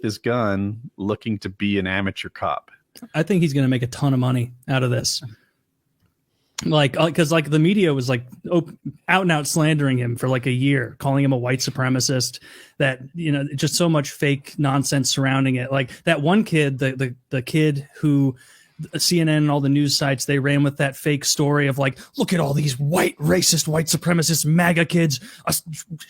with his gun looking to be an amateur cop. I think he's going to make a ton of money out of this. Like, because like the media was like out and out slandering him for like a year, calling him a white supremacist, that, you know, just so much fake nonsense surrounding it. Like that one kid, the kid who CNN and all the news sites, they ran with that fake story of like, look at all these white racist, white supremacist MAGA kids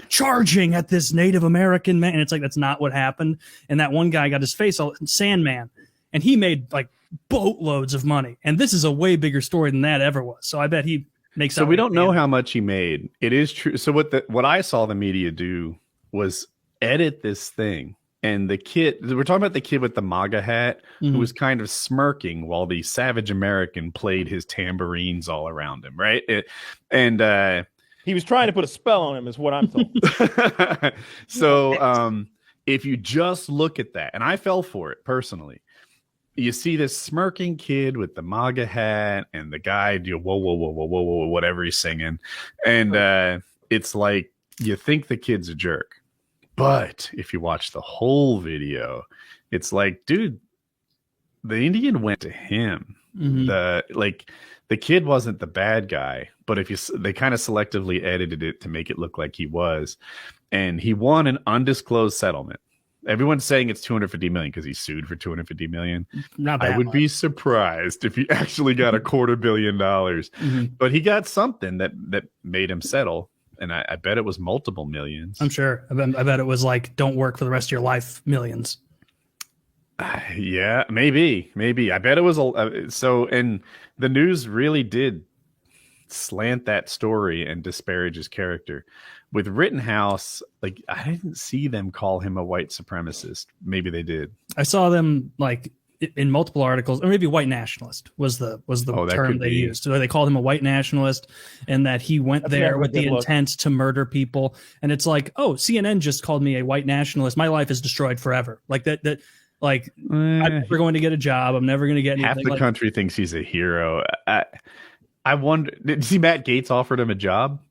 charging at this Native American man. And it's like, that's not what happened. And that one guy got his face all Sandman, and he made like boatloads of money. And this is a way bigger story than that ever was. So I bet he makes. So we don't know how much he made. It is true. So what I saw the media do was edit this thing. And the kid, we're talking about the kid with the MAGA hat, who was kind of smirking while the savage American played his tambourines all around him, right? He was trying to put a spell on him, is what I'm told. So if you just look at that, and I fell for it personally, you see this smirking kid with the MAGA hat and the guy do whoa, whoa, whoa, whoa, whoa, whoa, whatever he's singing. And it's like, you think the kid's a jerk. But if you watch the whole video, it's like, dude, the Indian went to him. The kid wasn't the bad guy, but they kind of selectively edited it to make it look like he was. And he won an undisclosed settlement. Everyone's saying it's $250 million because he sued for $250 million. I would be surprised if he actually got $250 million. But he got something that made him settle. And I bet it was multiple millions. I'm sure. I bet it was like, don't work for the rest of your life, millions. Yeah, maybe. I bet it was. And the news really did slant that story and disparage his character. With Rittenhouse, like, I didn't see them call him a white supremacist. Maybe they did. I saw them like in multiple articles, or maybe white nationalist was the term they used. So they called him a white nationalist, and that he went there with the intent to murder people. And it's like, oh, CNN just called me a white nationalist. My life is destroyed forever. Like that. Like, I'm never going to get a job. I'm never going to get anything. Half the country thinks he's a hero. I wonder, did you see Matt Gaetz offered him a job?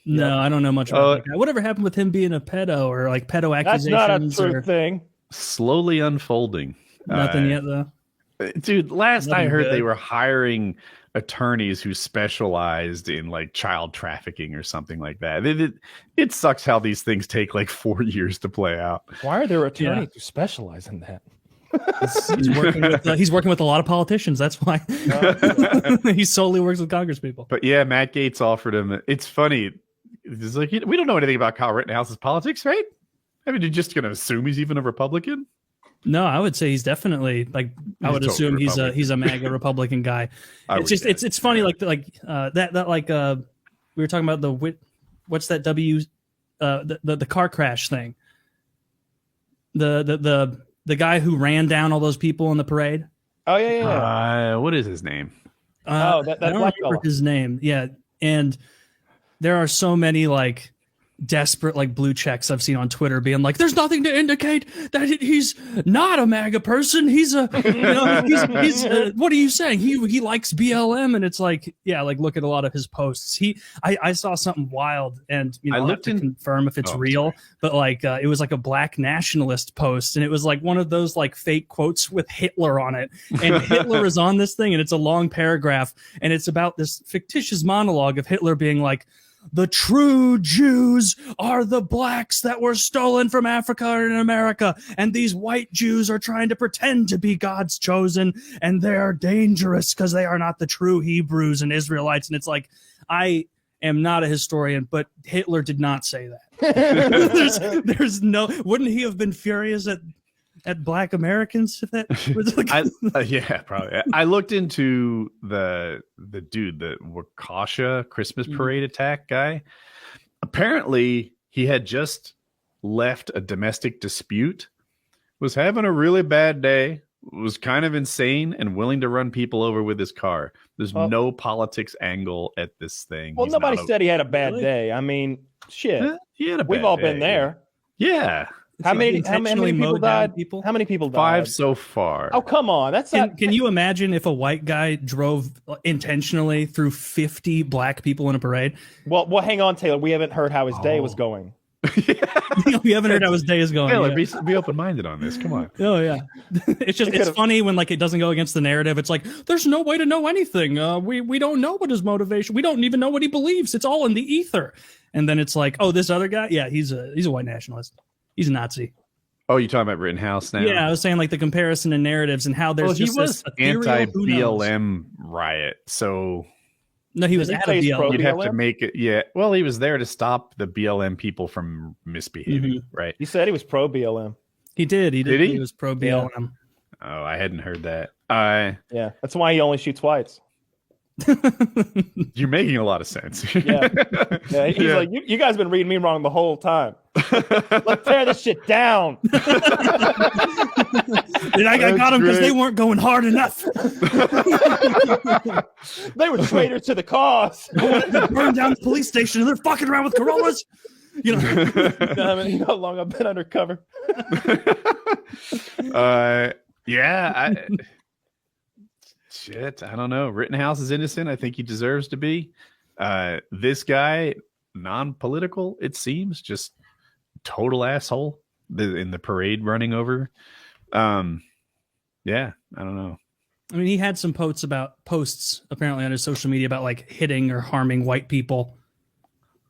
No, I don't know much about that guy. Whatever happened with him being a pedo, or like pedo accusations? That's not a true thing. Slowly unfolding. Nothing yet, though. Dude, last I heard, they were hiring attorneys who specialized in like child trafficking or something like that. It sucks how these things take like 4 years to play out. Why are there attorneys who specialize in that? He's working with a lot of politicians. That's why he solely works with congresspeople. But yeah, Matt Gaetz offered him. It's funny. It's like, we don't know anything about Kyle Rittenhouse's politics, right? I mean, you're just going to assume he's even a Republican? No, I would say he's definitely like. I would assume he's a MAGA Republican guy. It's just it's funny like we were talking about what's that the car crash thing. The guy who ran down all those people in the parade. Oh yeah. What is his name? That I don't remember his name. Yeah, and there are so many like desperate like blue checks I've seen on Twitter being like, there's nothing to indicate that he's not a MAGA person. He's a, he's what are you saying? He likes BLM. And it's like, yeah, like look at a lot of his posts. I saw something wild, and I looked to confirm if it's real, but like it was like a black nationalist post, and it was like one of those like fake quotes with Hitler on it, and Hitler is on this thing, and it's a long paragraph, and it's about this fictitious monologue of Hitler being like, the true Jews are the blacks that were stolen from Africa and America, and these white Jews are trying to pretend to be God's chosen, and they are dangerous because they are not the true Hebrews and Israelites. And it's like, I am not a historian, but Hitler did not say that. there's no, wouldn't he have been furious at black Americans if that was like yeah, probably. I looked into the dude, the Waukesha Christmas parade attack guy. Apparently he had just left a domestic dispute, was having a really bad day, was kind of insane, and willing to run people over with his car. There's no politics angle at this thing. Well, nobody said he had a bad day. I mean, shit. He had a bad We've all day. been there. Yeah. How many people died? How many people died? 5 so far. Oh, come on. Can you imagine if a white guy drove intentionally through 50 black people in a parade? Well, hang on, Taylor. We haven't heard how his day was going. You haven't heard how his day is going. Taylor, Yeah. be open-minded on this. Come on. Oh yeah, it's funny when like it doesn't go against the narrative. It's like there's no way to know anything. We don't know what his motivation. We don't even know what he believes. It's all in the ether. And then it's like, oh, this other guy, yeah, he's a white nationalist. He's a Nazi. Oh, you're talking about Rittenhouse now? Yeah, I was saying like the comparison in narratives and how there's he was ethereal, anti-BLM riot, so. No, he was at a BLM. You'd have to make it. Yeah. Well, he was there to stop the BLM people from misbehaving, right? He said he was pro BLM. He did. Did he? He was pro BLM. Yeah. Oh, I hadn't heard that. Yeah, that's why he only shoots whites. You're making a lot of sense. Yeah. He's like, you guys have been reading me wrong the whole time. Let's tear this shit down. And I got them because they weren't going hard enough. They were traitors to the cause. I wanted to burn down the police station and they're fucking around with Corollas. You know how long I've been undercover. Shit, I don't know. Rittenhouse is innocent. I think he deserves to be. This guy, non-political, it seems, just total asshole in the parade running over. Yeah, I don't know. I mean, he had some posts apparently on his social media about like hitting or harming white people.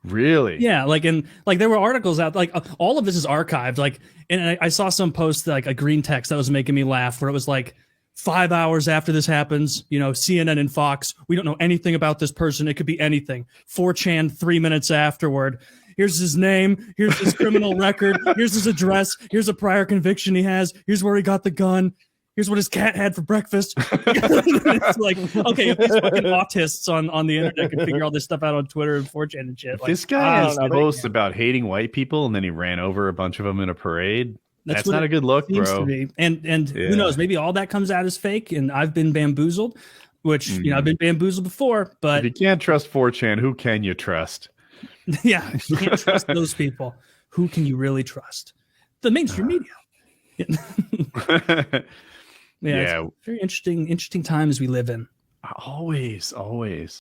Really? Yeah, like there were articles out, like all of this is archived. Like, and I saw some post, like a green text that was making me laugh, where it was like 5 hours after this happens, CNN and Fox, we don't know anything about this person. It could be anything. 4chan 3 minutes afterward. Here's his name. Here's his criminal record. Here's his address. Here's a prior conviction he has. Here's where he got the gun. Here's what his cat had for breakfast. It's like, okay, if these fucking autists on the internet can figure all this stuff out on Twitter and 4chan and shit. Like, this guy has posts about hating white people, and then he ran over a bunch of them in a parade. That's not a good look, bro. And who knows? Maybe all that comes out as fake, and I've been bamboozled, which, I've been bamboozled before. But if you can't trust 4chan, who can you trust? Yeah, you can't trust those people. Who can you really trust? The mainstream media. Yeah. It's very interesting times we live in. Always.